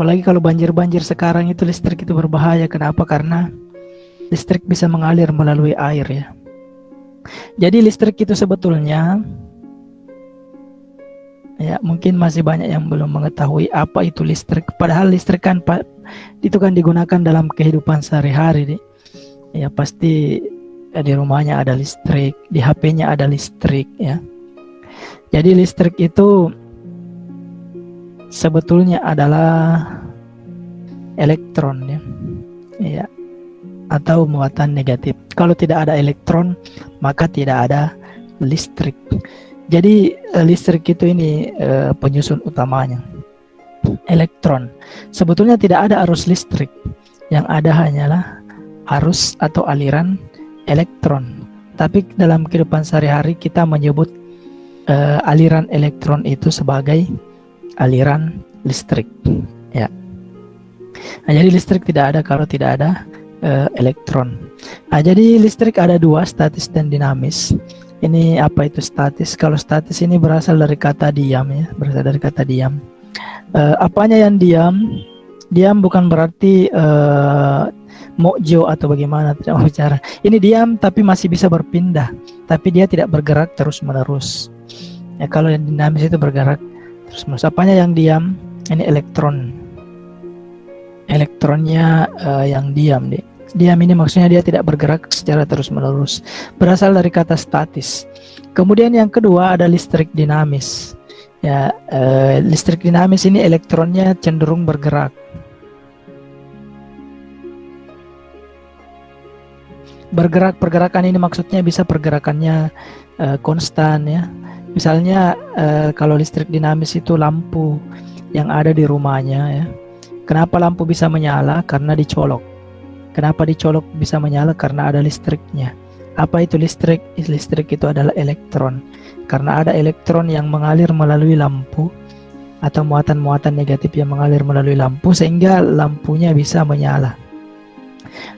Apalagi kalau banjir-banjir sekarang itu listrik itu berbahaya. Kenapa? Karena listrik bisa mengalir melalui air ya. Jadi listrik itu sebetulnya ya mungkin masih banyak yang belum mengetahui apa itu listrik. Padahal listrik kan itu kan digunakan dalam kehidupan sehari-hari. Ya pasti di rumahnya ada listrik, di HP-nya ada listrik ya. Jadi listrik itu sebetulnya adalah elektron ya. Ya, atau muatan negatif. Kalau tidak ada elektron, maka tidak ada listrik. Jadi listrik itu ini penyusun utamanya elektron. Sebetulnya tidak ada arus listrik. Yang ada hanyalah arus atau aliran elektron. Tapi dalam kehidupan sehari-hari kita menyebut aliran elektron itu sebagai aliran listrik. Ya. Nah, jadi listrik tidak ada kalau tidak ada elektron. Nah, jadi listrik ada dua, statis dan dinamis. Ini apa itu statis? Kalau statis ini berasal dari kata diam ya, berasal dari kata diam. Apanya yang diam? Diam bukan berarti mojo atau bagaimana, tidak mau bicara. Ini diam tapi masih bisa berpindah, tapi dia tidak bergerak terus-menerus. Ya, kalau yang dinamis itu bergerak terus-menerus. Apanya yang diam? Ini elektron. Elektronnya yang diam deh. Diam ini maksudnya dia tidak bergerak secara terus-menerus. Berasal dari kata statis. Kemudian yang kedua ada listrik dinamis. Ya, listrik dinamis ini elektronnya cenderung bergerak. Pergerakan ini maksudnya bisa pergerakannya konstan ya. Misalnya kalau listrik dinamis itu lampu yang ada di rumahnya ya. Kenapa lampu bisa menyala? Karena dicolok. Kenapa dicolok bisa menyala? Karena ada listriknya. Apa itu listrik? Listrik itu adalah elektron. Karena ada elektron yang mengalir melalui lampu atau muatan-muatan negatif yang mengalir melalui lampu sehingga lampunya bisa menyala.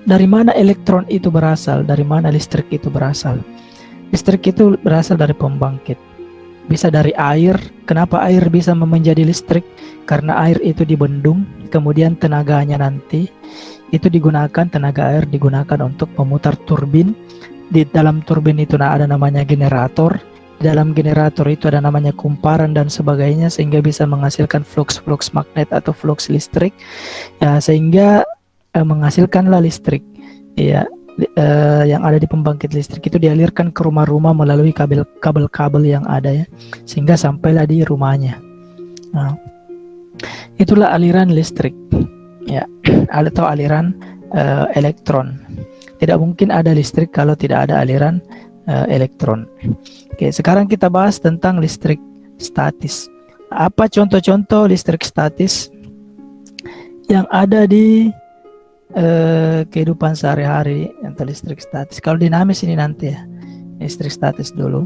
Dari mana elektron itu berasal? Dari mana listrik itu berasal? Listrik itu berasal dari pembangkit. Bisa dari air. Kenapa air bisa menjadi listrik? Karena air itu dibendung, kemudian tenaganya nanti itu digunakan, tenaga air digunakan untuk memutar turbin. Di dalam turbin itu ada namanya generator. Di dalam generator itu ada namanya kumparan dan sebagainya sehingga bisa menghasilkan flux magnet atau flux listrik. Ya, sehingga menghasilkanlah listrik. Ya, yang ada di pembangkit listrik itu dialirkan ke rumah-rumah melalui kabel-kabel yang ada ya, sehingga sampailah di rumahnya. Nah, itulah aliran listrik ya, atau aliran elektron. Tidak mungkin ada listrik kalau tidak ada aliran elektron. Oke, sekarang kita bahas tentang listrik statis. Apa contoh-contoh listrik statis yang ada di kehidupan sehari-hari atau listrik statis? Kalau dinamis ini nanti ya, listrik statis dulu.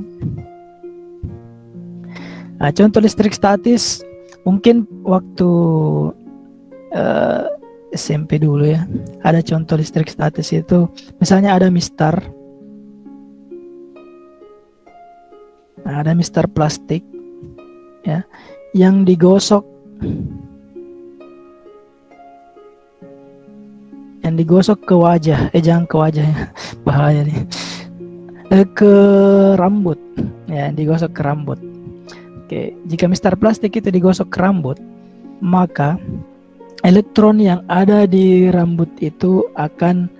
Nah, contoh listrik statis mungkin waktu SMP dulu ya, ada contoh listrik statis itu misalnya ada mistar. Nah, ada mistar plastik ya yang digosok ke wajah, jangan ke wajah ya, bahaya nih, ke rambut ya, digosok ke rambut. Oke, jika mistar plastik itu digosok ke rambut, maka elektron yang ada di rambut itu akan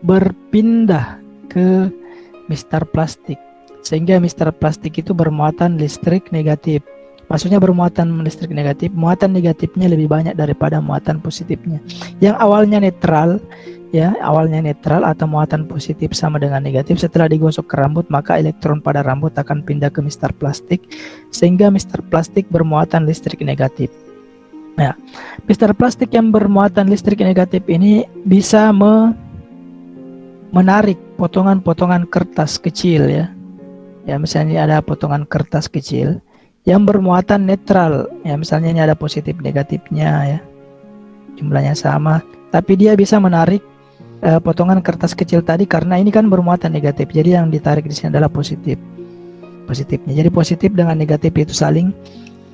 berpindah ke mistar plastik, sehingga mistar plastik itu bermuatan listrik negatif. Maksudnya bermuatan listrik negatif, muatan negatifnya lebih banyak daripada muatan positifnya. Yang awalnya netral, ya, awalnya netral atau muatan positif sama dengan negatif, setelah digosok ke rambut, maka elektron pada rambut akan pindah ke mistar plastik, sehingga mistar plastik bermuatan listrik negatif. Nah, mistar plastik yang bermuatan listrik negatif ini bisa menarik potongan-potongan kertas kecil ya. Ya, misalnya ada potongan kertas kecil yang bermuatan netral ya, misalnya ini ada positif negatifnya ya, jumlahnya sama, tapi dia bisa menarik potongan kertas kecil tadi karena ini kan bermuatan negatif, jadi yang ditarik di sini adalah positifnya. Jadi positif dengan negatif itu saling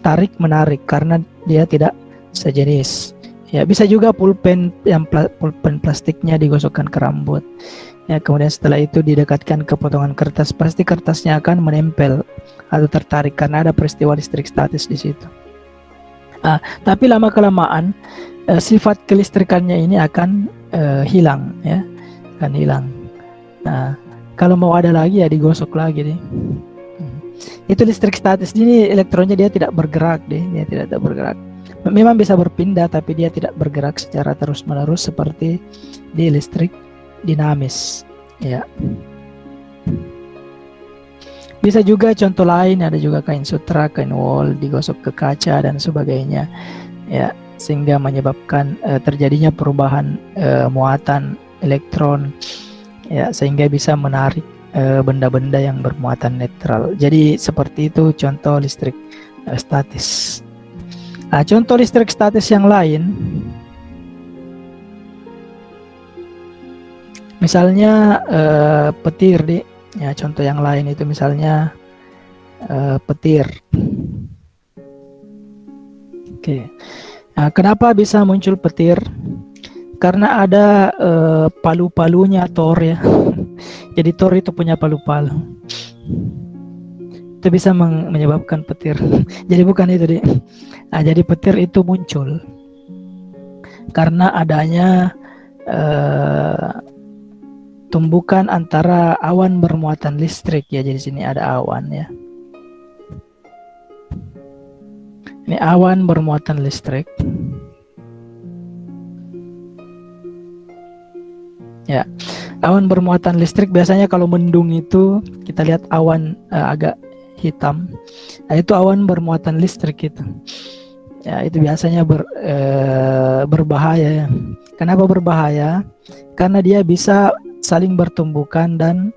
tarik menarik karena dia tidak sejenis Ya, bisa juga pulpen yang pulpen plastiknya digosokkan ke rambut. Ya, kemudian setelah itu didekatkan ke potongan kertas, pasti kertasnya akan menempel atau tertarik karena ada peristiwa listrik statis di situ. Tapi lama kelamaan sifat kelistrikannya ini akan hilang, ya, akan hilang. Nah, kalau mau ada lagi ya digosok lagi deh. Itu listrik statis. Ini elektronnya dia tidak bergerak deh, dia tidak bergerak. Memang bisa berpindah tapi dia tidak bergerak secara terus-menerus seperti di listrik dinamis, ya. Bisa juga contoh lain, ada juga kain sutra, kain wol digosok ke kaca dan sebagainya, ya, sehingga menyebabkan terjadinya perubahan muatan elektron, ya, sehingga bisa menarik benda-benda yang bermuatan netral. Jadi seperti itu contoh listrik statis. Contoh listrik statis yang lain, misalnya petir di, ya, contoh yang lain itu misalnya petir. Oke. Nah, kenapa bisa muncul petir? Karena ada palu-palunya Thor, ya. Jadi Thor itu punya palu-palu. Itu bisa menyebabkan petir. Jadi bukan itu deh. Jadi petir itu muncul karena adanya tumbukan antara awan bermuatan listrik, ya. Jadi sini ada awan, ya. Ini awan bermuatan listrik. Ya, awan bermuatan listrik biasanya kalau mendung itu kita lihat awan agak hitam. Nah, itu awan bermuatan listrik itu. Ya, itu biasanya berbahaya, ya. Kenapa berbahaya? Karena dia bisa saling bertumbukan dan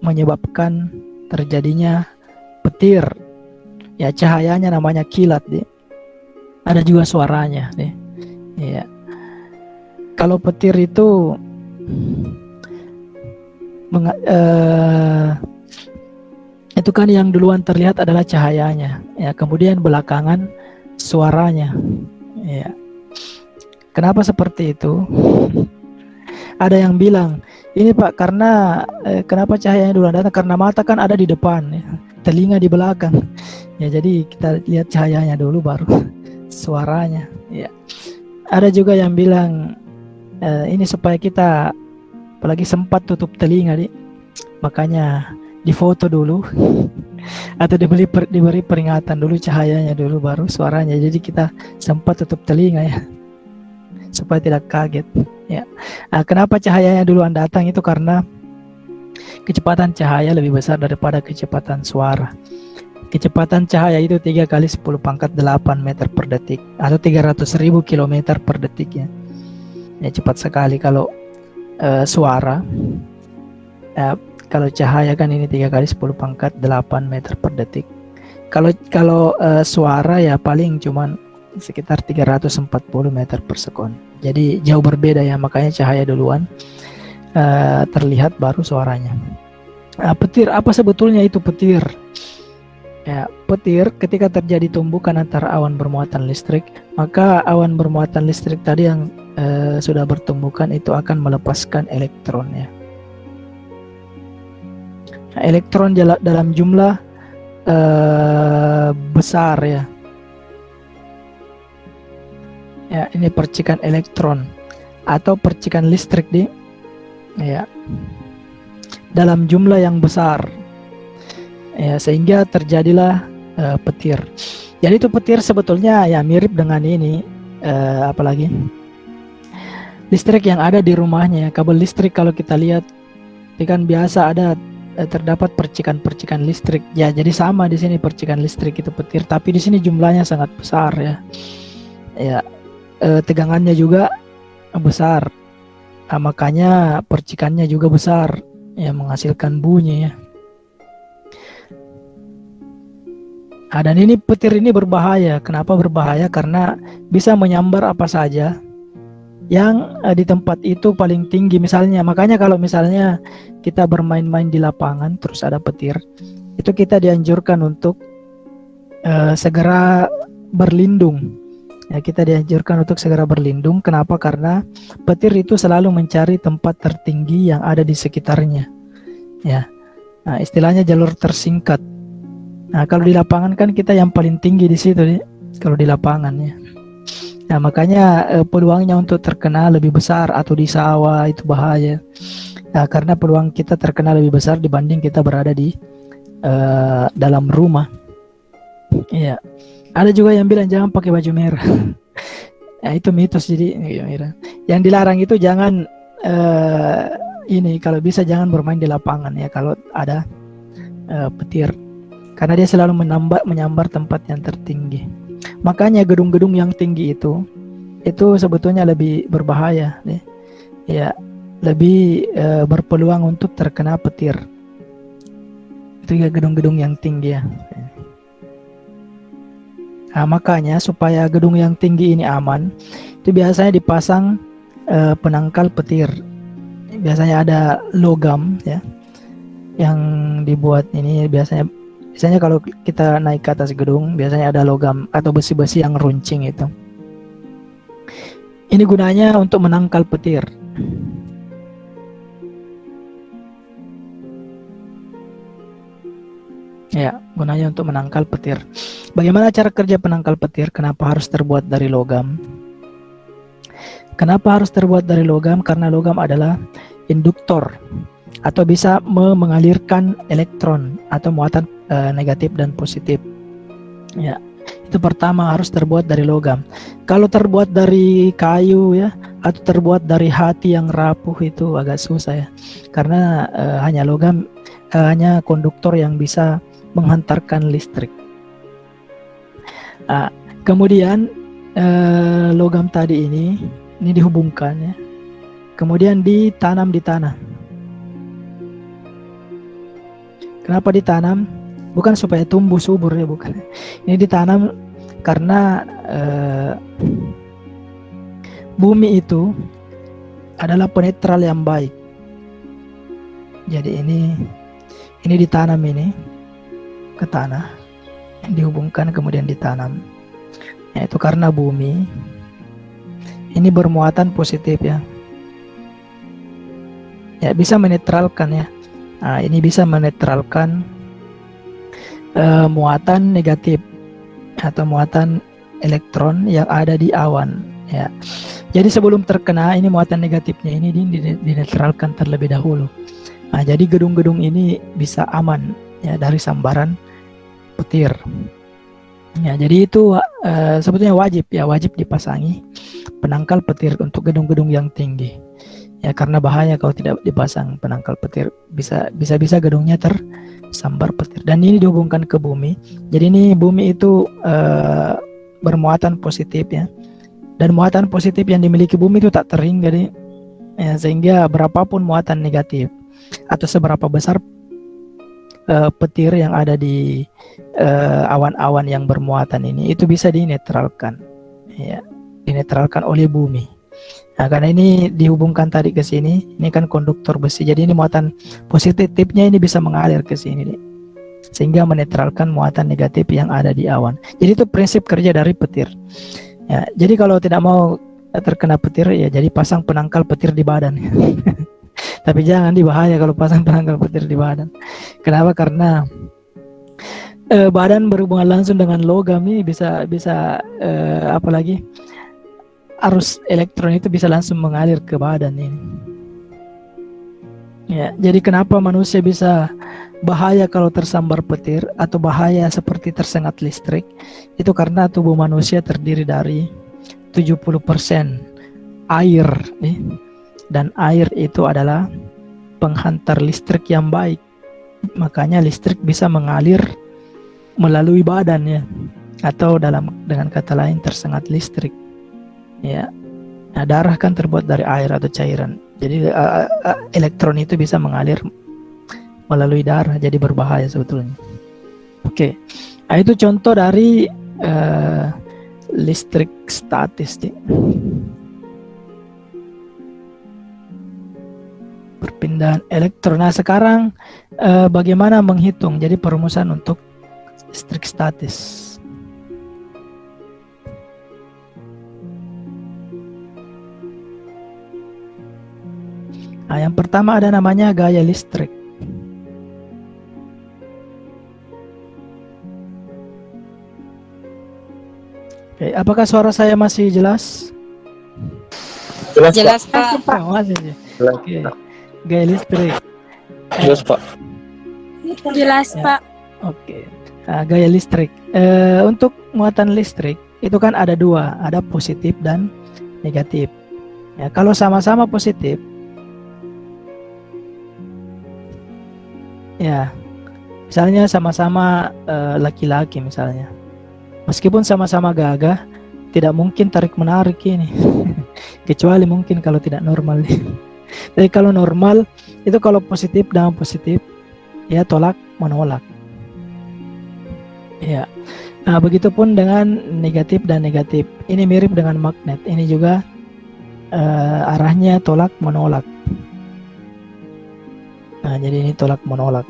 menyebabkan terjadinya petir. Ya, cahayanya namanya kilat, deh. Ada juga suaranya, deh. Ya. Kalau petir itu itu kan yang duluan terlihat adalah cahayanya, ya, kemudian belakangan suaranya, ya. Kenapa seperti itu? Ada yang bilang ini Pak, karena kenapa cahayanya duluan datang? Karena mata kan ada di depan, ya, telinga di belakang, ya, jadi kita lihat cahayanya dulu baru suaranya, ya. Ada juga yang bilang ini supaya kita apalagi sempat tutup telinga, makanya difoto dulu atau diberi peringatan dulu cahayanya dulu baru suaranya, jadi kita sempat tutup telinga, ya, supaya tidak kaget, ya. Kenapa cahayanya duluan datang? Itu karena kecepatan cahaya lebih besar daripada kecepatan suara. Kecepatan cahaya itu 3 kali 10 pangkat 8 meter per detik atau 300.000 kilometer per detik, ya. Ya, cepat sekali. Kalau suara, kalau cahaya kan ini 3 kali 10 pangkat 8 meter per detik. Kalau suara ya paling cuman sekitar 340 meter per sekon. Jadi jauh berbeda, ya, makanya cahaya duluan terlihat baru suaranya. Petir, apa sebetulnya itu petir? Ya, petir ketika terjadi tumbukan antara awan bermuatan listrik, maka awan bermuatan listrik tadi yang sudah bertumbukan itu akan melepaskan elektron, ya. Nah, elektron dalam jumlah besar, ya. Ya, ini percikan elektron atau percikan listrik, ya, dalam jumlah yang besar, ya, sehingga terjadilah petir. Jadi itu petir sebetulnya ya mirip dengan ini, apalagi listrik yang ada di rumahnya. Kabel listrik kalau kita lihat, kan biasa ada terdapat percikan-percikan listrik. Ya, jadi sama di sini percikan listrik itu petir, tapi di sini jumlahnya sangat besar, ya. Ya, tegangannya juga besar. Makanya percikannya juga besar, ya, menghasilkan bunyi, ya. Dan ini petir ini berbahaya. Kenapa berbahaya? Karena bisa menyambar apa saja yang di tempat itu paling tinggi, misalnya. Makanya kalau misalnya kita bermain-main di lapangan terus ada petir, itu kita dianjurkan untuk segera berlindung Ya, kita dianjurkan untuk segera berlindung. Kenapa? Karena petir itu selalu mencari tempat tertinggi yang ada di sekitarnya. Ya, nah, istilahnya jalur tersingkat. Nah, kalau di lapangan kan kita yang paling tinggi di situ, kalau di lapangan ya. Nah, makanya peluangnya untuk terkena lebih besar, atau di sawah itu bahaya. Nah, karena peluang kita terkena lebih besar dibanding kita berada di dalam rumah. Iya. Ada juga yang bilang jangan pakai baju merah. Ya, itu mitos. Jadi yang dilarang itu jangan ini kalau bisa jangan bermain di lapangan ya kalau ada petir, karena dia selalu menyambar tempat yang tertinggi. Makanya gedung-gedung yang tinggi itu sebetulnya lebih berbahaya nih. Ya, lebih berpeluang untuk terkena petir. Itu ya gedung-gedung yang tinggi ya. Nah, makanya supaya gedung yang tinggi ini aman, itu biasanya dipasang penangkal petir. Biasanya ada logam ya yang dibuat ini. Biasanya kalau kita naik ke atas gedung, biasanya ada logam atau besi-besi yang runcing itu. Ini gunanya untuk menangkal petir. Ya, gunanya untuk menangkal petir. Bagaimana cara kerja penangkal petir? Kenapa harus terbuat dari logam? Kenapa harus terbuat dari logam? Karena logam adalah induktor atau bisa mengalirkan elektron atau muatan negatif dan positif. Ya, itu pertama harus terbuat dari logam. Kalau terbuat dari kayu ya, atau terbuat dari hati yang rapuh itu agak susah ya, karena hanya logam, hanya konduktor yang bisa menghantarkan listrik. Kemudian logam tadi ini dihubungkan ya, kemudian ditanam di tanah. Kenapa ditanam? Bukan supaya tumbuh subur ya, bukan. Ini ditanam karena bumi itu adalah penetral yang baik. Jadi ini ditanam ini ke tanah, dihubungkan kemudian ditanam. Ya, itu karena bumi ini bermuatan positif ya. Ya, bisa menetralkan ya. Nah, ini bisa menetralkan muatan negatif atau muatan elektron yang ada di awan ya. Jadi sebelum terkena ini muatan negatifnya ini dinetralkan terlebih dahulu. Nah, jadi gedung-gedung ini bisa aman ya dari sambaran petir. Ya, jadi itu sebetulnya wajib dipasangi penangkal petir untuk gedung-gedung yang tinggi. Ya, karena bahaya kalau tidak dipasang penangkal petir, bisa gedungnya tersambar petir. Dan ini dihubungkan ke bumi. Jadi ini bumi itu bermuatan positif ya. Dan muatan positif yang dimiliki bumi itu tak terhingga ya, sehingga berapapun muatan negatif atau seberapa besar petir yang ada di awan-awan yang bermuatan ini itu bisa dinetralkan ya, dinetralkan oleh bumi. Nah, karena ini dihubungkan tadi ke sini, ini kan konduktor besi, jadi ini muatan positifnya ini bisa mengalir ke sini sehingga menetralkan muatan negatif yang ada di awan. Jadi itu prinsip kerja dari petir ya. Jadi kalau tidak mau terkena petir ya, jadi pasang penangkal petir di badan. Tapi jangan, dibahaya kalau pasang penangkal petir di badan. Kenapa? Karena badan berhubungan langsung dengan logam ini bisa apalagi arus elektron itu bisa langsung mengalir ke badan ini. Ya, jadi kenapa manusia bisa bahaya kalau tersambar petir atau bahaya seperti tersengat listrik? Itu karena tubuh manusia terdiri dari 70% air nih. Dan air itu adalah penghantar listrik yang baik. Makanya listrik bisa mengalir melalui badan ya, atau dengan kata lain tersengat listrik ya. Nah, darah kan terbuat dari air atau cairan. Jadi elektron itu bisa mengalir melalui darah, jadi berbahaya sebetulnya. Oke. Nah, itu contoh dari listrik statis. Perpindahan elektron. Nah, sekarang bagaimana menghitung? Jadi perumusan untuk listrik statis. Nah, yang pertama ada namanya gaya listrik. Oke, apakah suara saya masih jelas? Jelas, Pak. Masih ya. Jelas, Oke, gaya listrik. jelas, Pak. Jelas, Ya. Pak. Oke, gaya listrik. Untuk muatan listrik itu kan ada dua, ada positif dan negatif. Ya, kalau sama-sama positif, ya, misalnya sama-sama laki-laki misalnya, meskipun sama-sama gagah, tidak mungkin tarik menarik ini, kecuali mungkin kalau tidak normal. Jadi kalau normal itu kalau positif dengan positif, ya tolak menolak. Ya, begitupun dengan negatif dan negatif. Ini mirip dengan magnet. Ini juga arahnya tolak menolak. Nah, jadi ini tolak menolak.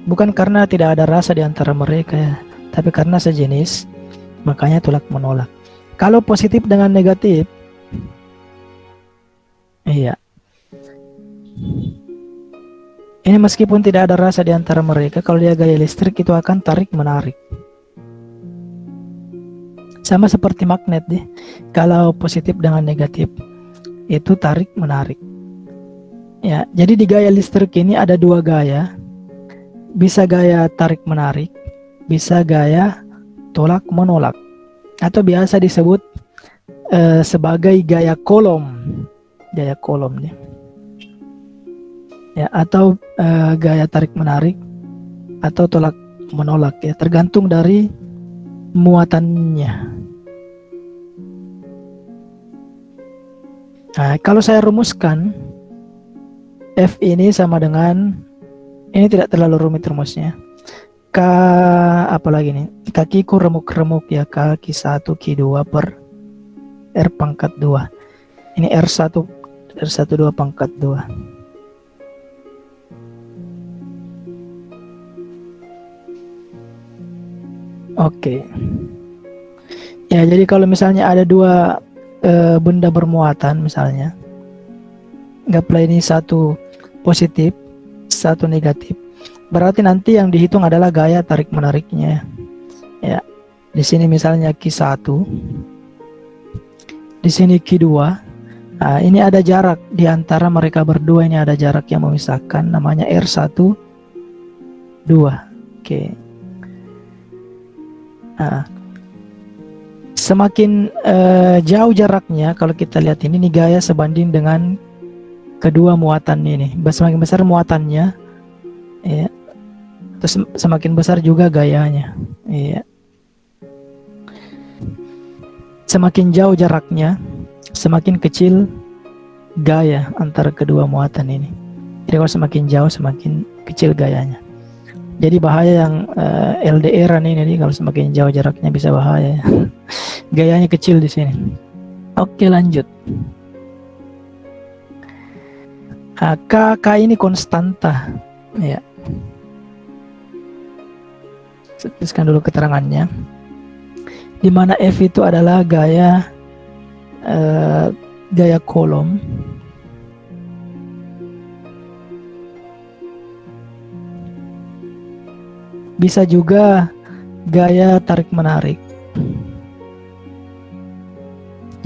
Bukan karena tidak ada rasa di antara mereka ya, tapi karena sejenis, makanya tolak menolak. Kalau positif dengan negatif, iya. Ini meskipun tidak ada rasa di antara mereka, kalau dia gaya listrik itu akan tarik menarik. Sama seperti magnet deh. Kalau positif dengan negatif itu tarik menarik. Ya, jadi di gaya listrik ini ada dua gaya. Bisa gaya tarik menarik, bisa gaya tolak menolak, atau biasa disebut sebagai gaya kolom. Gaya kolom nih. Ya, atau gaya tarik menarik atau tolak menolak ya, tergantung dari muatannya. Nah, kalau saya rumuskan F ini sama dengan, ini tidak terlalu rumit rumusnya. Apa lagi nih? Kakiku remuk-remuk ya, kaki 1 Q2 per R pangkat 2. Ini R1 2 pangkat 2. Oke. Ya, jadi kalau misalnya ada dua benda bermuatan misalnya, anggaplah ini satu positif, satu negatif, berarti nanti yang dihitung adalah gaya tarik menariknya. Ya, di sini misalnya Q1, di sini Q2. Nah, ini ada jarak di antara mereka berdua, ini ada jarak yang memisahkan, namanya R1 2. Oke. Nah, semakin jauh jaraknya, kalau kita lihat ini gaya sebanding dengan kedua muatan ini. Semakin besar muatannya, ya, terus semakin besar juga gayanya. Ya. Semakin jauh jaraknya, semakin kecil gaya antara kedua muatan ini. Jadi kalau semakin jauh, semakin kecil gayanya. Jadi bahaya yang LDR ini kalau semakin jauh jaraknya bisa bahaya. Gayanya kecil di sini. Oke, lanjut. K ini konstanta. Ya. Tuliskan dulu keterangannya. Di mana F itu adalah gaya kolom. Bisa juga gaya tarik menarik.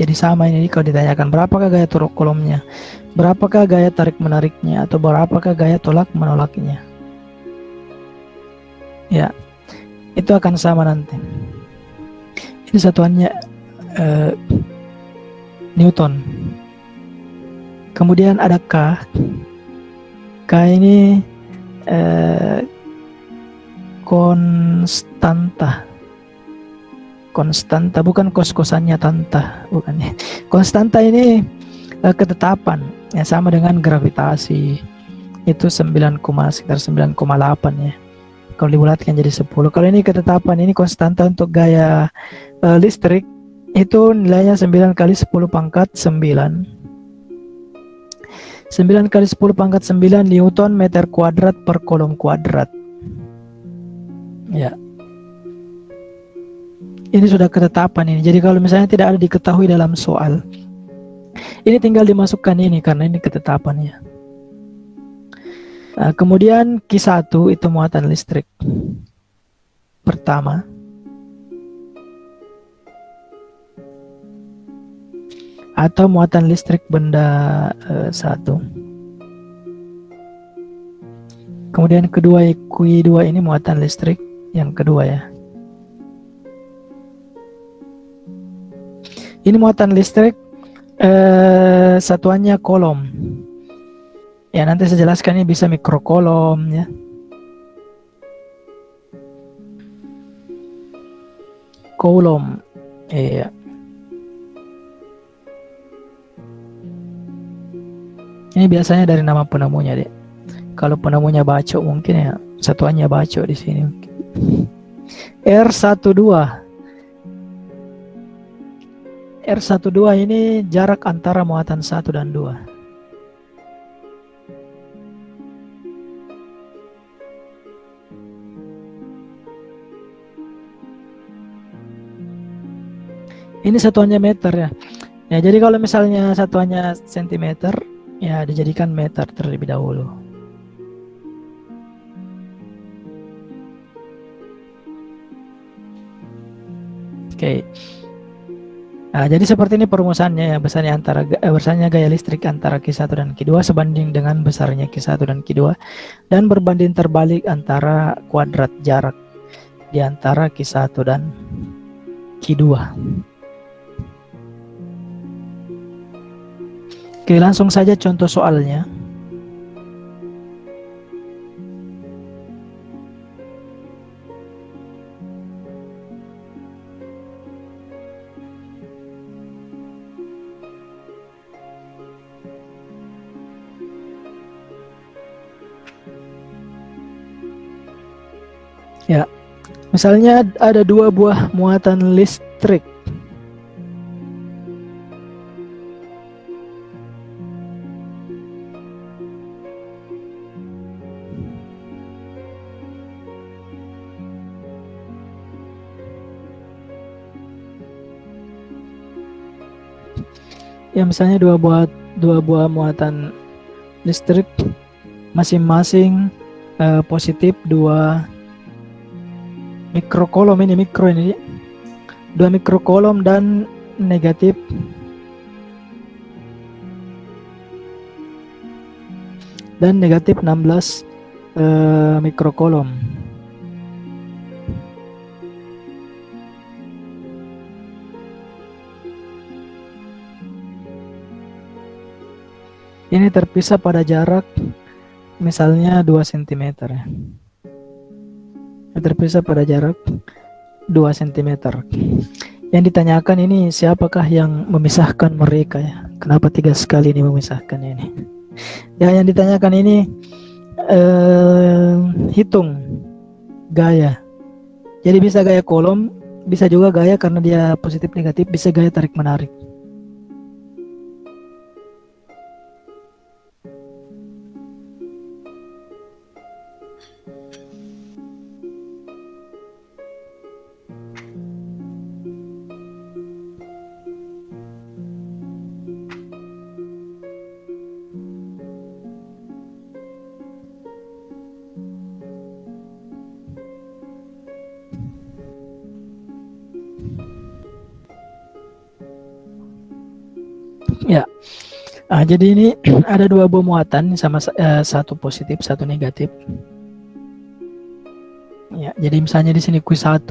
Jadi sama ini kalau ditanyakan berapakah gaya turuk kolomnya, berapakah gaya tarik menariknya, atau berapakah gaya tolak menolaknya. Ya, itu akan sama nanti. Ini satuannya Newton. Kemudian ada K. K ini konstanta, bukan kos-kosannya tanta, bukan. Konstanta ini ketetapan yang sama dengan gravitasi, itu sekitar 9,8 ya. Kalau dibulatkan jadi 10. Kalau ini ketetapan, ini konstanta untuk gaya listrik, itu nilainya 9 kali 10 pangkat 9. 9 kali 10 pangkat 9 Newton meter kuadrat per kolom kuadrat. Ya. Ini sudah ketetapan ini. Jadi kalau misalnya tidak ada diketahui dalam soal, ini tinggal dimasukkan ini karena ini ketetapannya. Kemudian Q1 itu muatan listrik pertama. Atau muatan listrik benda 1. Kemudian kedua Q2 ini muatan listrik yang kedua ya. Ini muatan listrik satuannya kolom. Ya nanti saya jelaskan, ini bisa mikrokolom ya. Kolom. Iya. Ini biasanya dari nama penemunya deh. Kalau penemunya Bacok mungkin ya satuannya Bacok di sini. R12. R12 ini jarak antara muatan 1 dan 2. Ini satuannya meter ya. Ya, jadi kalau misalnya satuannya sentimeter, ya dijadikan meter terlebih dahulu. Oke. Nah, jadi seperti ini perumusannya ya, besarnya gaya listrik antara Q1 dan Q2 sebanding dengan besarnya Q1 dan Q2 dan berbanding terbalik antara kuadrat jarak di antara Q1 dan Q2. Oke, langsung saja contoh soalnya. Ya, misalnya ada 2 buah muatan listrik. Ya, misalnya dua buah muatan listrik masing-masing positif 2 mikrokolom, ini 2 mikrokolom dan negatif 16 mikrokolom. Ini terpisah pada jarak misalnya 2 cm ya. Terpisah pada jarak 2 cm. Yang ditanyakan ini siapakah yang memisahkan mereka ya? Kenapa 3 sekali ini memisahkan ini? Ya, yang ditanyakan ini hitung gaya. Jadi bisa gaya kolom, bisa juga gaya karena dia positif negatif, bisa gaya tarik menarik. Ya, jadi ini ada 2 buah muatan sama satu positif, satu negatif. Ya, jadi misalnya di sini Q1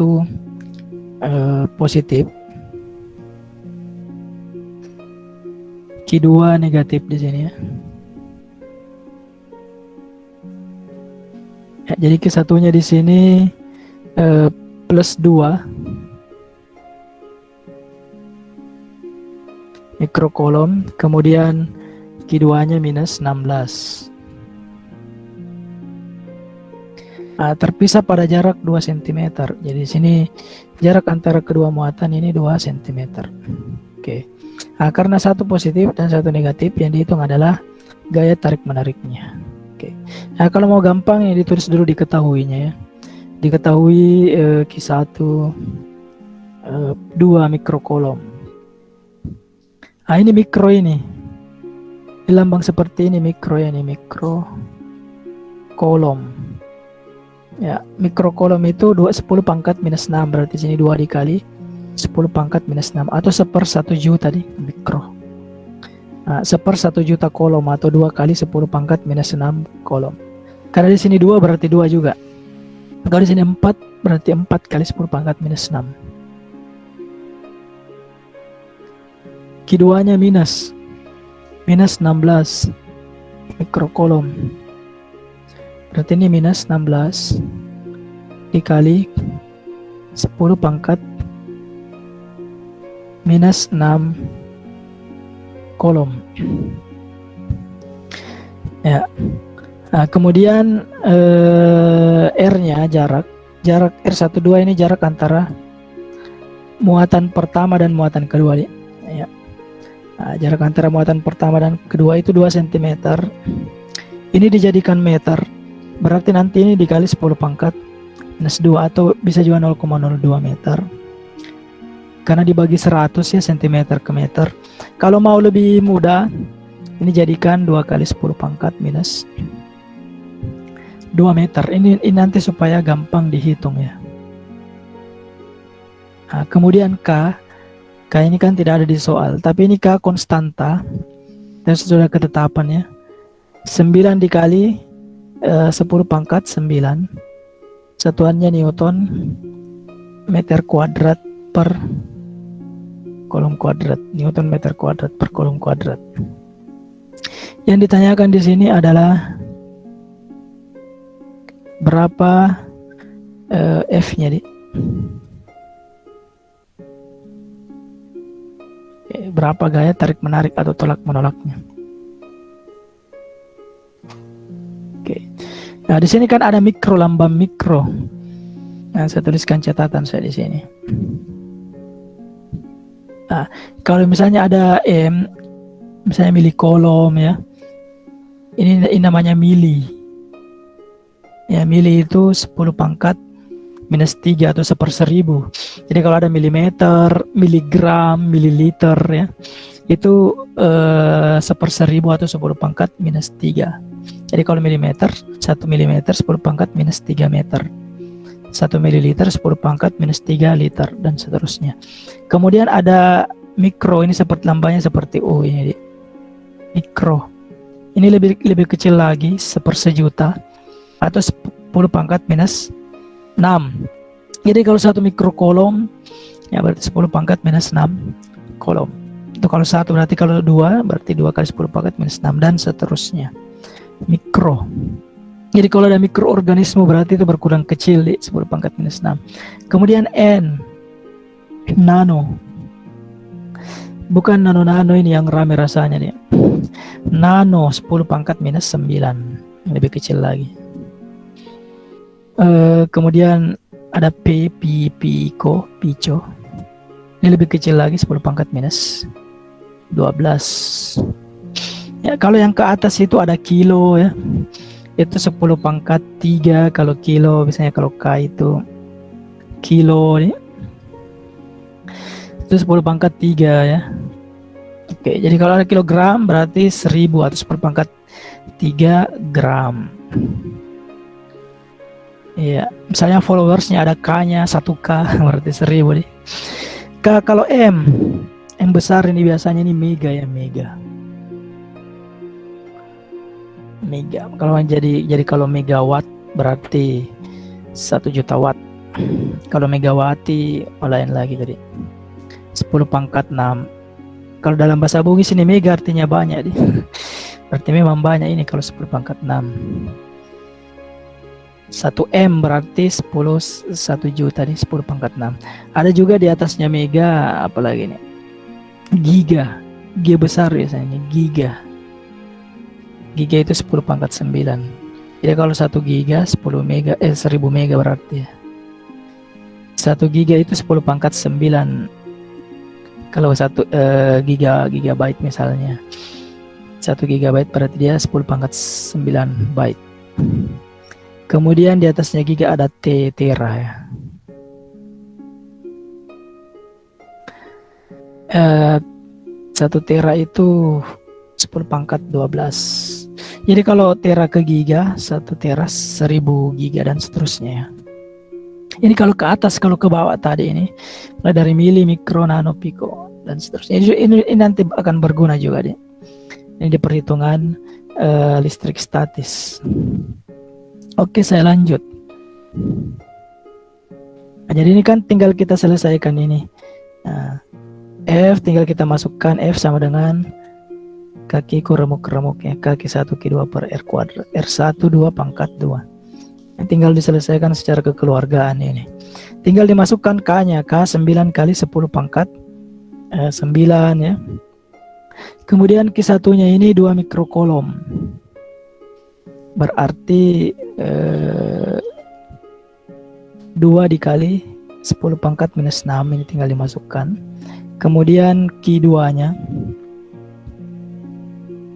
positif, Q2 negatif di sini ya. Ya, jadi Q1-nya di sini plus 2 mikrokolom, kemudian Q2-nya minus 16. Terpisah pada jarak 2 cm. Jadi di sini jarak antara kedua muatan ini 2 cm. Oke. Karena satu positif dan satu negatif, yang dihitung adalah gaya tarik menariknya. Oke. Kalau mau gampang ya ditulis dulu diketahuinya ya. Diketahui Q1 2 mikrokolom. Ini mikro ini. Di lambang seperti ini mikro ya, ini mikro kolom. Ya, mikrokolom itu 10 pangkat minus 6, berarti sini 2 dikali 10 pangkat minus 6 atau 1/1 juta di mikro. 1/1 juta kolom atau 2 kali 10 pangkat minus 6 kolom. Karena di sini 2 berarti 2 juga. Kalau di sini 4 berarti 4 kali 10 pangkat minus 6. Q2-nya minus 16 mikrokolom. Berarti ini minus 16 dikali 10 pangkat minus 6 kolom. Ya. Kemudian R-nya jarak R12 ini jarak antara muatan pertama dan muatan kedua. Ya. Jarak antara muatan pertama dan kedua itu 2 cm. Ini dijadikan meter, berarti nanti ini dikali 10 pangkat minus 2 atau bisa juga 0,02 meter. Karena dibagi 100 ya, cm ke meter. Kalau mau lebih mudah, ini jadikan 2 kali 10 pangkat minus 2 meter. Ini nanti supaya gampang dihitung ya. Kemudian K ini kan tidak ada di soal, tapi ini K konstanta dan sudah ketetapannya 9 dikali 10 pangkat 9, satuannya Newton meter kuadrat per kolom kuadrat, Newton meter kuadrat per kolom kuadrat. Yang ditanyakan di sini adalah berapa F-nya di berapa gaya tarik menarik atau tolak menolaknya. Oke. Nah, di sini kan ada mikro, lambang mikro. Nah, saya tuliskan catatan saya di sini. Nah, kalau misalnya ada M, misalnya milikolom ya. Ini namanya mili. Ya, mili itu 10 pangkat minus 3 atau 1/1000. Jadi kalau ada milimeter, miligram, mililiter ya, itu 1/1000 atau 10 pangkat minus 3. Jadi kalau milimeter, 1 milimeter 10 pangkat minus 3 meter. 1 mililiter 10 pangkat minus 3 liter dan seterusnya. Kemudian ada mikro, ini seperti lambangnya seperti U ini. Mikro. Ini lebih kecil lagi, 1/1000 atau 10 pangkat minus 6. Jadi kalau 1 mikrokolom ya berarti 10 pangkat minus 6 kolom. Itu kalau 1, berarti kalau 2 berarti 2 kali 10 pangkat minus 6 dan seterusnya. Mikro. Jadi kalau ada mikroorganisme berarti itu berkurang kecil di 10 pangkat minus 6. Kemudian N, nano. Bukan nano-nano ini yang rame rasanya nih. Nano 10 pangkat minus 9, lebih kecil lagi. Kemudian ada pico. Ini lebih kecil lagi, 10 pangkat minus 12. Ya, kalau yang ke atas itu ada kilo ya. Itu 10 pangkat 3 kalau kilo, misalnya kalau K itu kilo nih. Itu 10 pangkat 3 ya. Oke, jadi kalau ada kilogram berarti 1000 atau 10 pangkat 3 gram. Iya, misalnya followersnya ada K-nya 1K berarti 1000 nih. Kalau M besar ini biasanya ini mega ya, mega. Kalau jadi kalau megawatt berarti 1 juta watt. Kalau megawati lain lagi tadi. 10 pangkat 6. Kalau dalam bahasa Bugis ini mega artinya banyak nih. Berarti memang banyak ini kalau 10 pangkat 6. 1 M berarti 1 juta nih, 10 pangkat 6. Ada juga di atasnya mega, apalagi nih, giga. G besar biasanya, giga itu 10 pangkat 9. Jadi kalau 1 giga 10 mega 1000 mega berarti ya. 1 giga itu 10 pangkat 9. Kalau 1 gigabyte misalnya, 1 gigabyte berarti dia 10 pangkat 9 byte. Kemudian di atasnya giga ada tera ya. Eh, 1 tera itu 10 pangkat 12. Jadi kalau tera ke giga, 1 tera 1000 giga dan seterusnya ya. Ini kalau ke atas, kalau ke bawah tadi ini mulai dari mili, mikro, nano, piko dan seterusnya. Ini nanti akan berguna juga deh. Ini di perhitungan listrik statis. Oke, saya lanjut. Nah, jadi ini kan tinggal kita selesaikan ini. Nah, F tinggal kita masukkan F sama dengan kakiku remuk-remuk ya, kaki 1 Q2 per R kuadrat, R1 2 pangkat 2. Tinggal diselesaikan secara kekeluargaan ini. Tinggal dimasukkan K-nya, K 9 kali 10 pangkat 9 ya. Kemudian Q1-nya ini 2 mikrokolom. Berarti 2 dikali 10 pangkat minus 6 ini tinggal dimasukkan. Kemudian Q2-nya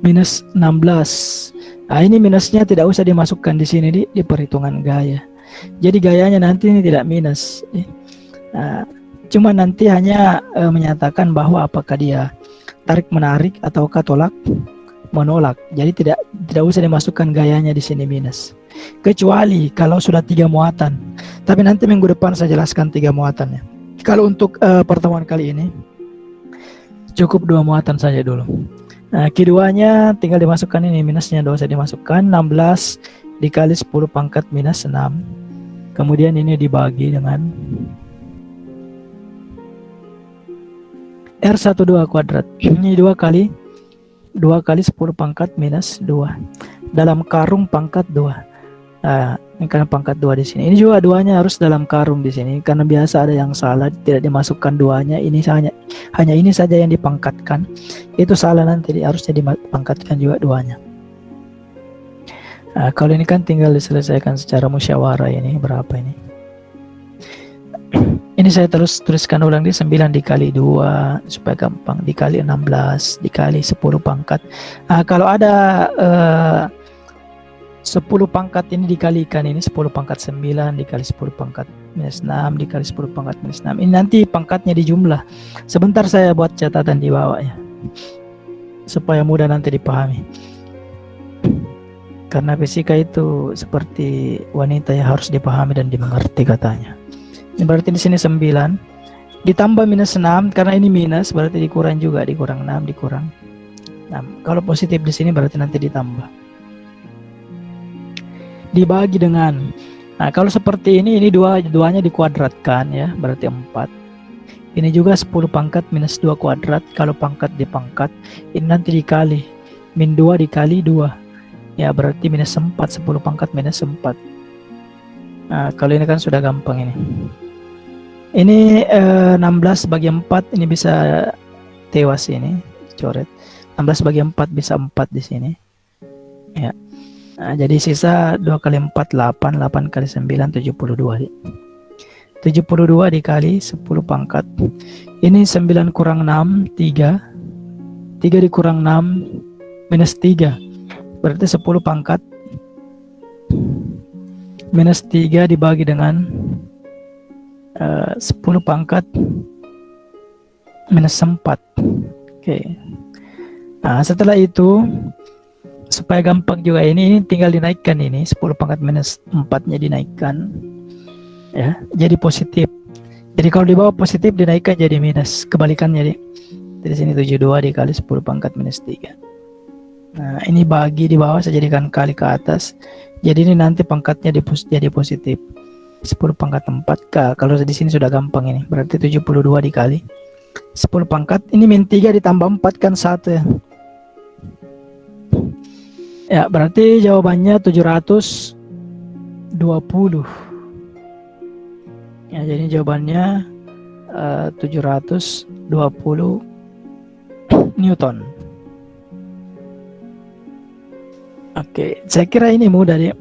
minus 16. Nah, ini minusnya tidak usah dimasukkan di sini di perhitungan gaya. Jadi gayanya nanti ini tidak minus. Nah, cuma nanti hanya menyatakan bahwa apakah dia tarik menarik ataukah tolak menolak. Jadi tidak usah dimasukkan gayanya di sini minus. Kecuali kalau sudah 3 muatan. Tapi nanti minggu depan saya jelaskan 3 muatannya. Kalau untuk pertemuan kali ini cukup 2 muatan saja dulu. Nah, Q2-nya tinggal dimasukkan ini, minusnya tidak usah dimasukkan, 16 dikali 10 pangkat minus 6. Kemudian ini dibagi dengan R12 kuadrat. Ini 2 kali 10 pangkat minus 2 dalam karung pangkat 2. Nah, ini karena pangkat 2 di sini. Ini juga 2-nya harus dalam karung di sini karena biasa ada yang salah tidak dimasukkan 2-nya. Ini hanya ini saja yang dipangkatkan. Itu salah, nanti harusnya dipangkatkan juga 2-nya. Nah, kalau ini kan tinggal diselesaikan secara musyawarah ini berapa ini? Ini saya tuliskan ulang di 9 dikali 2 supaya gampang, dikali 16 dikali 10 pangkat. Nah, kalau ada 10 pangkat ini dikalikan, ini 10 pangkat 9 dikali 10 pangkat minus 6 dikali 10 pangkat minus 6. Ini nanti pangkatnya dijumlah. Sebentar saya buat catatan di bawah ya, supaya mudah nanti dipahami. Karena fisika itu seperti wanita ya, harus dipahami dan dimengerti katanya. Ini berarti di sini 9 ditambah minus 6 karena ini minus, berarti dikurang juga, dikurang 6 dikurang 6. Kalau positif di sini berarti nanti ditambah. Dibagi dengan, nah kalau seperti ini 2-nya dikuadratkan ya, berarti 4. Ini juga 10 pangkat minus 2 kuadrat, kalau pangkat dipangkat ini nanti dikali min 2 dikali 2 ya, berarti minus 4, 10 pangkat minus 4. Nah, kalau ini kan sudah gampang ini. Ini 16 bagi 4 ini bisa tewas ini, coret. 16 bagi 4 bisa 4 di sini. Ya. Nah, jadi sisa 2 kali 4 8, 8 kali 9 72. 72 dikali 10 pangkat. Ini 9 kurang 6 3. 3 dikurang 6 minus 3. Berarti 10 pangkat minus 3 dibagi dengan 10 pangkat minus 4. Oke. Nah, setelah itu supaya gampang juga ini tinggal dinaikkan, ini 10 pangkat minus 4-nya dinaikkan ya, jadi positif. Jadi kalau di bawah positif dinaikkan jadi minus, kebalikannya di sini 72 dikali 10 pangkat minus 3. Nah, ini bagi di bawah saya jadikan kali ke atas. Jadi ini nanti pangkatnya jadi positif. 10 pangkat 4K. Kalau di sini sudah gampang ini. Berarti 72 dikali 10 pangkat. Ini min 3 ditambah 4 kan 1 ya. Ya, berarti jawabannya 720. Ya, jadi jawabannya 720 Newton. Oke, saya kira ini mudah deh.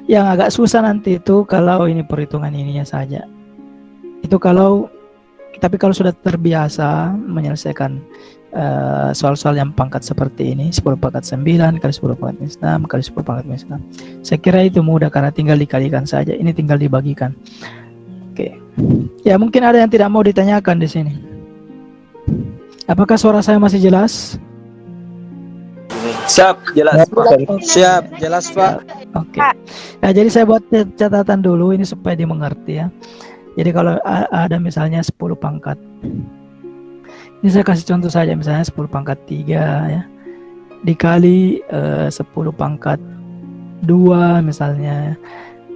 Yang agak susah nanti itu kalau ini perhitungan ininya saja. Itu tapi kalau sudah terbiasa menyelesaikan soal-soal yang pangkat seperti ini, 10 pangkat 9 kali 10 pangkat minus 6 kali 10 pangkat minus 6. Saya kira itu mudah karena tinggal dikalikan saja. Ini tinggal dibagikan. Oke. Ya, mungkin ada yang tidak mau ditanyakan di sini. Apakah suara saya masih jelas? Siap, jelas. Siap, jelas Pak. Oke. Nah, jadi saya buat catatan dulu ini supaya dimengerti ya. Jadi kalau ada misalnya 10 pangkat. Ini saya kasih contoh saja, misalnya 10 pangkat 3 ya. Dikali 10 pangkat 2 misalnya.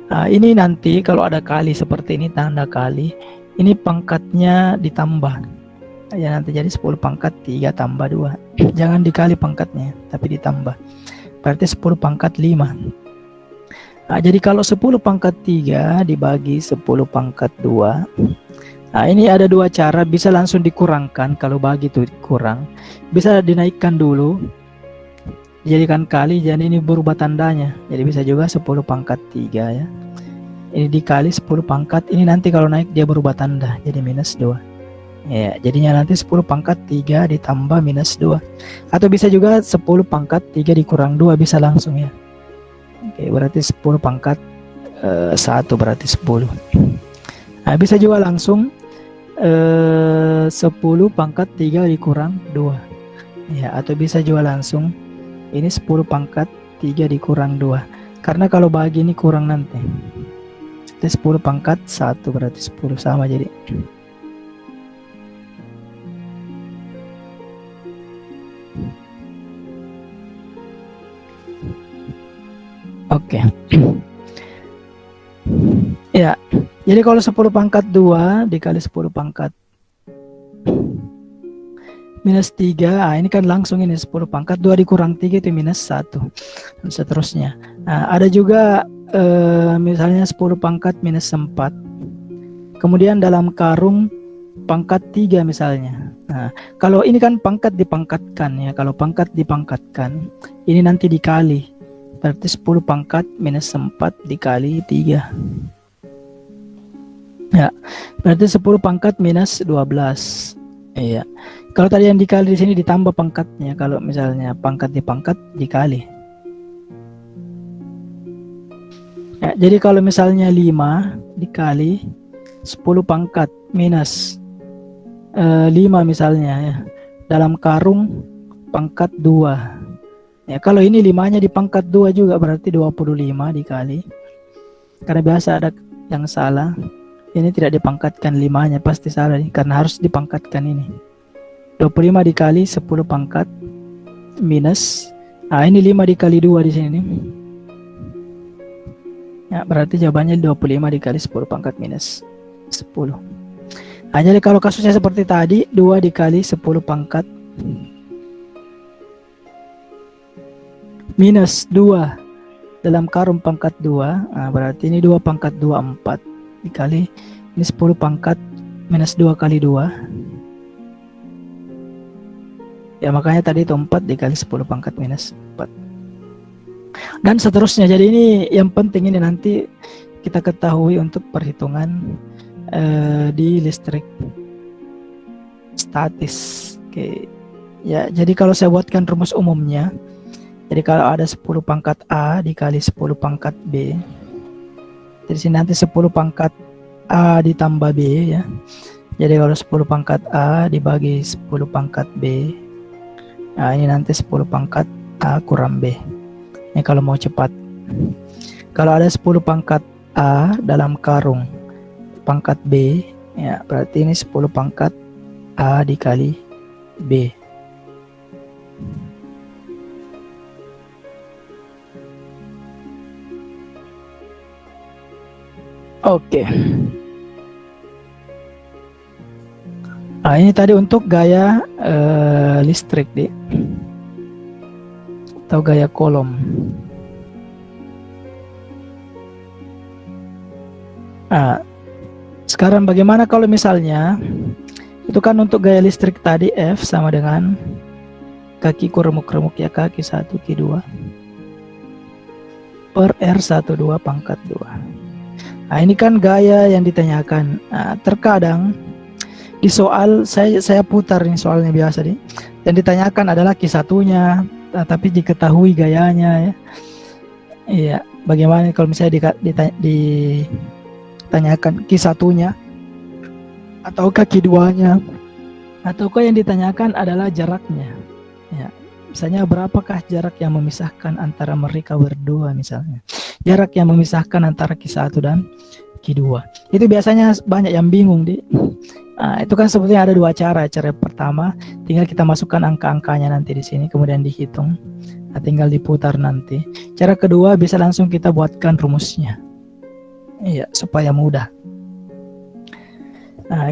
Nah, ini nanti kalau ada kali seperti ini, tanda kali, ini pangkatnya ditambah. Ya nanti jadi 10 pangkat 3 tambah 2. Jangan dikali pangkatnya, tapi ditambah. Berarti 10 pangkat 5. Nah, jadi kalau 10 pangkat 3 dibagi 10 pangkat 2. Nah, ini ada dua cara, bisa langsung dikurangkan. Kalau bagi itu kurang, bisa dinaikkan dulu, jadikan kali, jadi ini berubah tandanya. Jadi bisa juga 10 pangkat 3 ya. Ini dikali 10 pangkat, ini nanti kalau naik dia berubah tanda, jadi minus 2. Ya, jadinya nanti 10 pangkat 3 ditambah minus 2. Atau bisa juga 10 pangkat 3 dikurang 2, bisa langsung ya. Oke, berarti 10 pangkat 1 berarti 10. Nah, bisa juga langsung 10 pangkat 3 dikurang 2. Ya, atau bisa juga langsung ini 10 pangkat 3 dikurang 2. Karena kalau bagi ini kurang nanti. Jadi 10 pangkat 1 berarti 10 sama jadi. Oke. Ya, jadi kalau 10 pangkat 2 dikali 10 pangkat minus 3, ini kan langsung ini 10 pangkat 2 dikurang 3 itu minus 1, dan seterusnya. Nah, ada juga misalnya 10 pangkat minus 4. Kemudian dalam karung pangkat 3 misalnya. Nah, kalau ini kan pangkat dipangkatkan ya, kalau pangkat dipangkatkan, ini nanti dikali. Berarti 10 pangkat minus 4 dikali 3. Ya, berarti 10 pangkat minus 12. Iya. Kalau tadi yang dikali di sini ditambah pangkatnya, kalau misalnya pangkat dipangkat dikali. Ya, jadi kalau misalnya 5 dikali 10 pangkat minus 5 misalnya ya, dalam karung pangkat 2. Ya, kalau ini 5-nya di pangkat 2 juga berarti 25 dikali. Karena biasa ada yang salah. Ini tidak dipangkatkan 5-nya, pasti salah nih, karena harus dipangkatkan ini. 25 dikali 10 pangkat minus. Ini 5 dikali 2 di sini nih. Ya, berarti jawabannya 25 dikali 10 pangkat minus 10. Jadi kalau kasusnya seperti tadi, 2 dikali 10 pangkat minus 2 dalam karung pangkat 2. Berarti ini 2 pangkat 2 4 dikali ini 10 pangkat minus 2 kali 2. Ya, makanya tadi itu 4 dikali 10 pangkat minus 4. Dan seterusnya. Jadi ini yang penting ini nanti kita ketahui untuk perhitungan di listrik statis. Oke. Ya, jadi kalau saya buatkan rumus umumnya, jadi kalau ada 10 pangkat A dikali 10 pangkat B, jadi sini nanti 10 pangkat A ditambah B ya. Jadi kalau 10 pangkat A dibagi 10 pangkat B, ini nanti 10 pangkat A kurang B. Ini kalau mau cepat. Kalau ada 10 pangkat A dalam karung pangkat B, ya berarti ini 10 pangkat A dikali B. Oke. Ini tadi untuk gaya listrik deh, atau gaya kolom. Sekarang bagaimana kalau misalnya itu kan untuk gaya listrik tadi F sama dengan kaki remuk-remuk ya, kaki 1 kaki 2 per R12 pangkat 2. Ini kan gaya yang ditanyakan. Terkadang di soal saya putar ini soalnya biasa nih. Yang ditanyakan adalah Q1-nya, tapi diketahui gayanya ya. Iya, bagaimana kalau misalnya ditanyakan Q1-nya atau Q2-nya. Ataukah yang ditanyakan adalah jaraknya. Ya, misalnya berapakah jarak yang memisahkan antara mereka berdua misalnya. Jarak yang memisahkan antara Q1 dan Q2. Itu biasanya banyak yang bingung di. Itu kan sebetulnya ada dua cara. Cara pertama, tinggal kita masukkan angka-angkanya nanti di sini, kemudian dihitung. Tinggal diputar nanti. Cara kedua bisa langsung kita buatkan rumusnya. Iya, supaya mudah.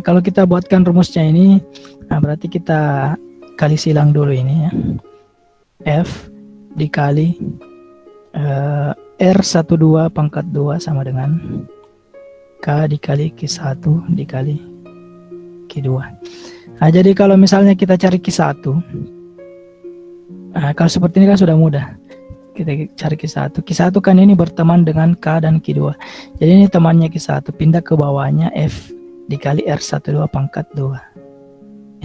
Kalau kita buatkan rumusnya ini, berarti kita kali silang dulu ini ya. F dikali R12 pangkat 2 sama dengan K dikali Q1 dikali Q2. Jadi kalau misalnya kita cari Q1, kalau seperti ini kan sudah mudah. Kita cari Q1. Q1 kan ini berteman dengan K dan Q2. Jadi ini temannya Q1, pindah ke bawahnya F dikali R12 pangkat 2.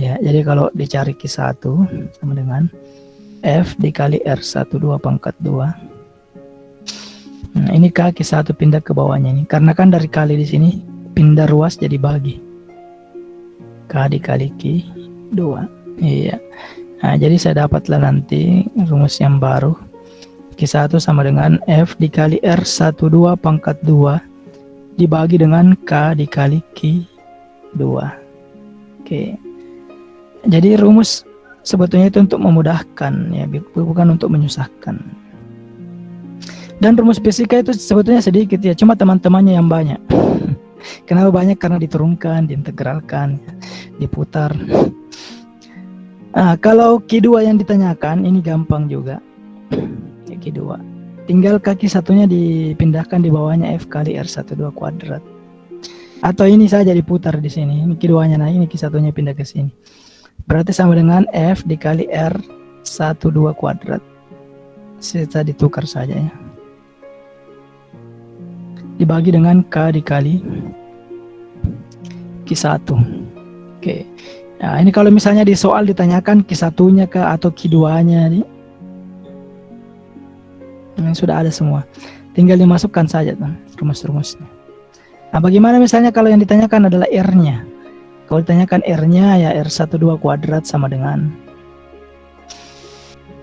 Ya, jadi kalau dicari Q1 sama dengan F dikali R12 pangkat 2. Nah, ini K Q1 pindah ke bawahnya ini. Karena kan dari kali di sini pindah ruas jadi bagi. K dikali Q2. Iya. Jadi saya dapatlah nanti rumus yang baru. Q1 sama dengan F dikali R12 pangkat 2 dibagi dengan K dikali Q2. Oke. Jadi rumus sebetulnya itu untuk memudahkan ya, bukan untuk menyusahkan. Dan rumus fisika itu sebetulnya sedikit ya, cuma teman-temannya yang banyak. Kenapa banyak? Karena diturunkan, diintegralkan, diputar. Kalau Q2 yang ditanyakan ini gampang juga. Q2. Tinggal kaki satunya dipindahkan di bawahnya F kali R12 kuadrat. Atau ini saja diputar di sini. Ini Q2-nya, nah ini Q1-nya pindah ke sini. Berarti sama dengan F dikali R12 kuadrat. Saya ditukar saja ya. Dibagi dengan K dikali Q1. Oke. Nah, ini kalau misalnya di soal ditanyakan Q1-nya ke atau Q2-nya nih. Sudah ada semua. Tinggal dimasukkan saja tuh rumus-rumusnya. Bagaimana misalnya kalau yang ditanyakan adalah R-nya? Kalau ditanyakan R-nya ya R12 kuadrat sama dengan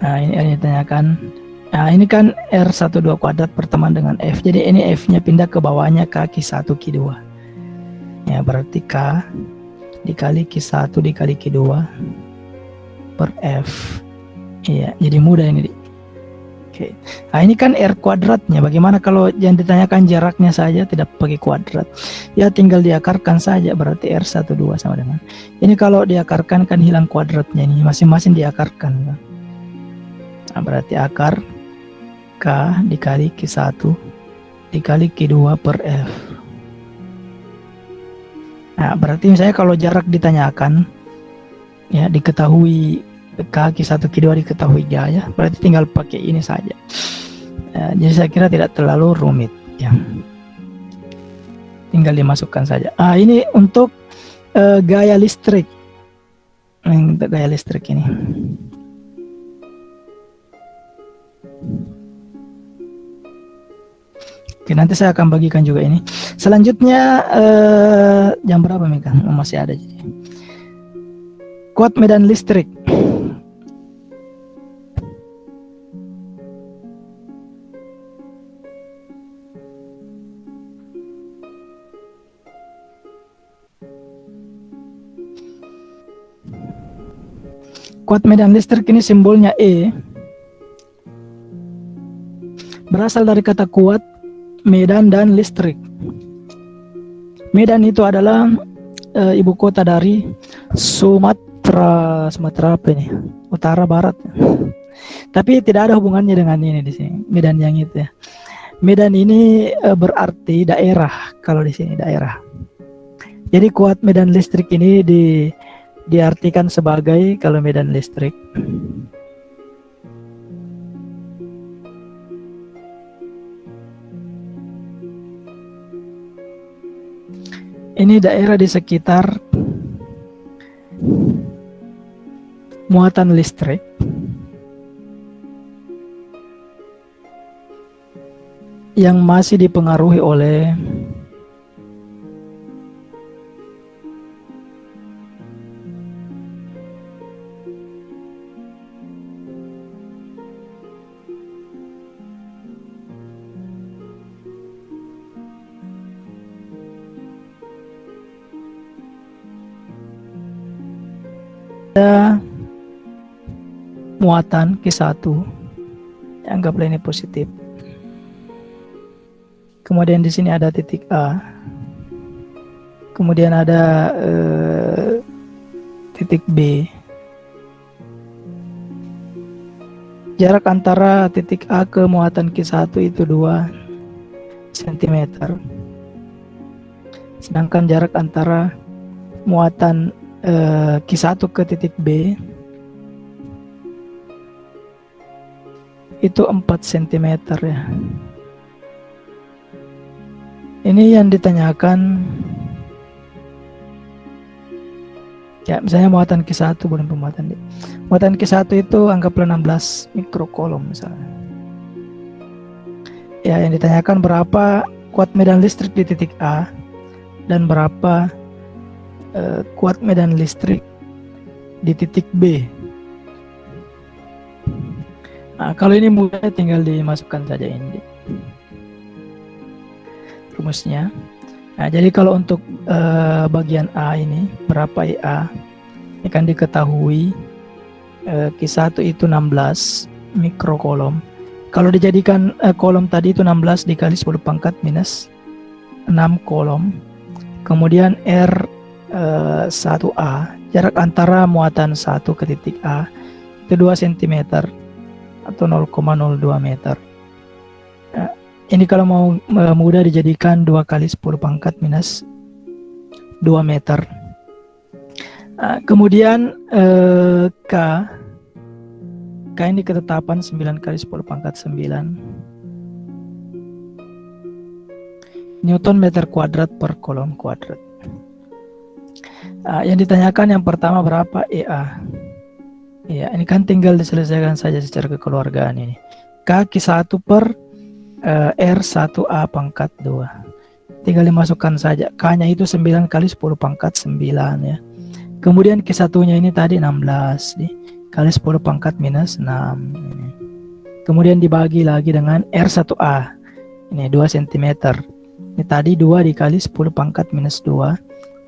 ini R-nya ditanyakan. Ini kan R12 kuadrat berteman dengan F. Jadi ini F-nya pindah ke bawahnya K Q1 Q2. Ya, berarti K dikali Q1 dikali Q2 per F. Iya, jadi mudah ini. Oke. Ini kan R kuadratnya. Bagaimana kalau yang ditanyakan jaraknya saja tidak pakai kuadrat? Ya tinggal diakarkan saja, berarti R12 sama dengan. Ini kalau diakarkan kan hilang kuadratnya ini, masing-masing diakarkan. Berarti akar K dikali Q1 dikali Q2 per F. Berarti misalnya kalau jarak ditanyakan, ya diketahui K Q1 Q2 diketahui ya, berarti tinggal pakai ini saja. Jadi saya kira tidak terlalu rumit ya. Tinggal dimasukkan saja. Ini untuk gaya listrik. Untuk gaya listrik ini. Oke, nanti saya akan bagikan juga ini. Selanjutnya jam berapa Mika? Masih ada jadi. Kuat medan listrik. Kuat medan listrik ini simbolnya E. Berasal dari kata kuat, medan, dan listrik. Medan itu adalah ibu kota dari Sumatera apa ini? Utara Barat. Tapi tidak ada hubungannya dengan ini di sini. Medan yang itu ya. Medan ini berarti daerah kalau di sini daerah. Jadi kuat medan listrik ini diartikan sebagai kalau medan listrik ini daerah di sekitar muatan listrik yang masih dipengaruhi oleh ada muatan Q1, anggaplah ini positif. Kemudian di sini ada titik A. Kemudian ada titik B. Jarak antara titik A ke muatan Q1 itu 2 cm. Sedangkan jarak antara muatan Q1 ke titik B itu 4 cm ya. Ini yang ditanyakan ya, misalnya muatan Q1 bukan pemuatan D. Muatan Q1 itu anggaplah 16 mikrokolom misalnya. Ya, yang ditanyakan berapa kuat medan listrik di titik A dan berapa kuat medan listrik di titik B. Nah, kalau ini mudah tinggal dimasukkan saja ini rumusnya. Nah, jadi kalau untuk bagian A ini berapa IA ini kan diketahui Q1 itu 16 mikrokolom. Kalau dijadikan kolom tadi itu 16 dikali 10 pangkat minus 6 kolom. Kemudian R1A, jarak antara muatan 1 ke titik A itu 2 cm atau 0,02 meter. Ini kalau mau mudah dijadikan 2 kali 10 pangkat minus 2 meter. Kemudian K ini ketetapan 9 kali 10 pangkat 9 Newton meter kuadrat per kolom kuadrat. Yang ditanyakan yang pertama berapa EA. Ya, ini kan tinggal diselesaikan saja secara kekeluargaan ini. K Q1 per R1A pangkat 2. Tinggal dimasukkan saja. K-nya itu 9 kali 10 pangkat 9 ya. Kemudian Q1-nya ini tadi 16 kali 10 pangkat minus 6. Kemudian dibagi lagi dengan R1A. Ini 2 cm. Ini tadi 2 dikali 10 pangkat minus 2.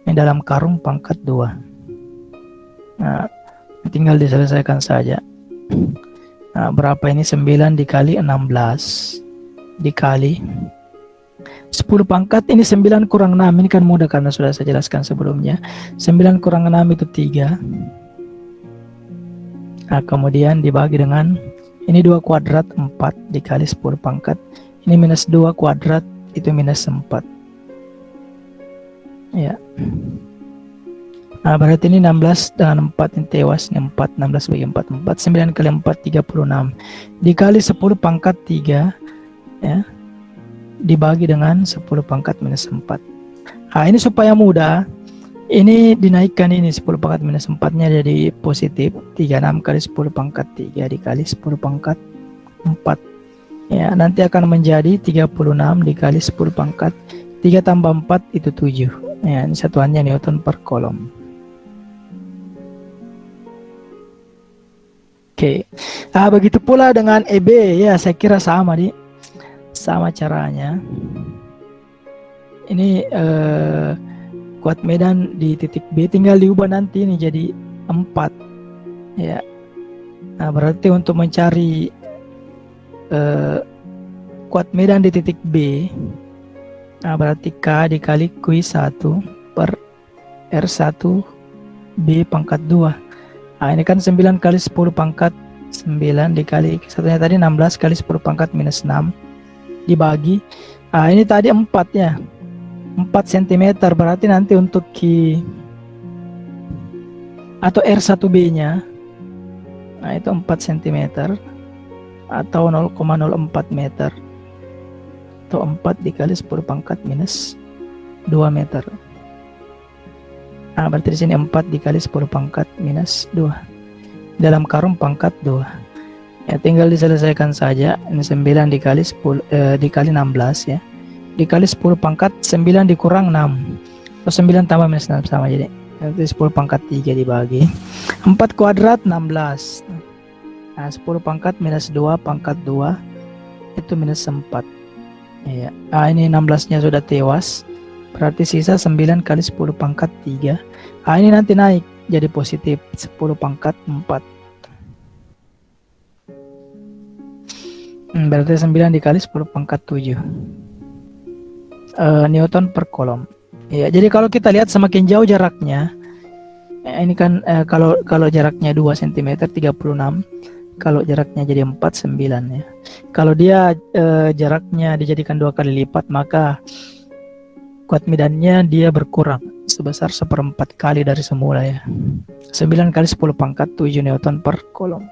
Ini dalam karung pangkat 2. Nah, tinggal diselesaikan saja. Nah, berapa ini? 9 dikali 16 dikali 10 pangkat ini 9 kurang 6. Ini kan mudah karena sudah saya jelaskan sebelumnya. 9 kurang 6 itu 3. Nah, kemudian dibagi dengan ini 2 kuadrat 4 dikali 10 pangkat. Ini minus 2 kuadrat itu minus 4. Ya. Nah, berarti ini 16 dengan 4 ini tewas. Ini 4, 16 bagi 4, 9 kali 4, 36. Dikali 10 pangkat 3. Ya, dibagi dengan 10 pangkat minus 4. Nah, ini supaya mudah. Ini dinaikkan ini 10 pangkat minus 4-nya jadi positif. 36 kali 10 pangkat 3 dikali 10 pangkat 4. Ya, nanti akan menjadi 36 dikali 10 pangkat 3 tambah 4 itu 7. Ya, ini satuannya Newton per kolom. Oke. Nah, begitu pula dengan EB ya, saya kira sama sama caranya. Ini kuat medan di titik B tinggal diubah nanti ini jadi 4 ya. Nah, berarti untuk mencari kuat medan di titik B, nah berarti K dikali Q1 per R1 B pangkat 2. Nah, ini kan 9 kali 10 pangkat 9 dikali satunya tadi 16 kali 10 pangkat minus 6 dibagi. Nah, ini tadi 4 ya. 4 cm berarti nanti untuk Q atau R1B nya nah itu 4 cm atau 0,04 meter atau 4 dikali 10 pangkat minus 2 meter. Nah, berarti di sini 4 dikali 10 pangkat minus 2 dalam karung pangkat 2. Ya, tinggal diselesaikan saja. Ini 9 dikali 10 dikali 16 ya. Dikali 10 pangkat 9 dikurang 6. Atau 9 tambah minus 6 sama jadi. Nanti 10 pangkat 3 dibagi 4 kuadrat 16. Nah, 10 pangkat minus 2 pangkat 2 itu minus 4. Ya. Nah, ini 16-nya sudah tewas. Berarti sisa 9 kali 10 pangkat 3. Nah, ini nanti naik jadi positif 10 pangkat 4. Berarti 9 dikali 10 pangkat 7 Newton per kolom. Ya, jadi kalau kita lihat semakin jauh jaraknya, ini kan kalau jaraknya 2 cm 36, kalau jaraknya jadi 4 9 ya. Kalau dia jaraknya dijadikan 2 kali lipat, maka kuat medannya dia berkurang sebesar 1/4 kali dari semula ya. 9 kali 10 pangkat 7 Newton per kolom.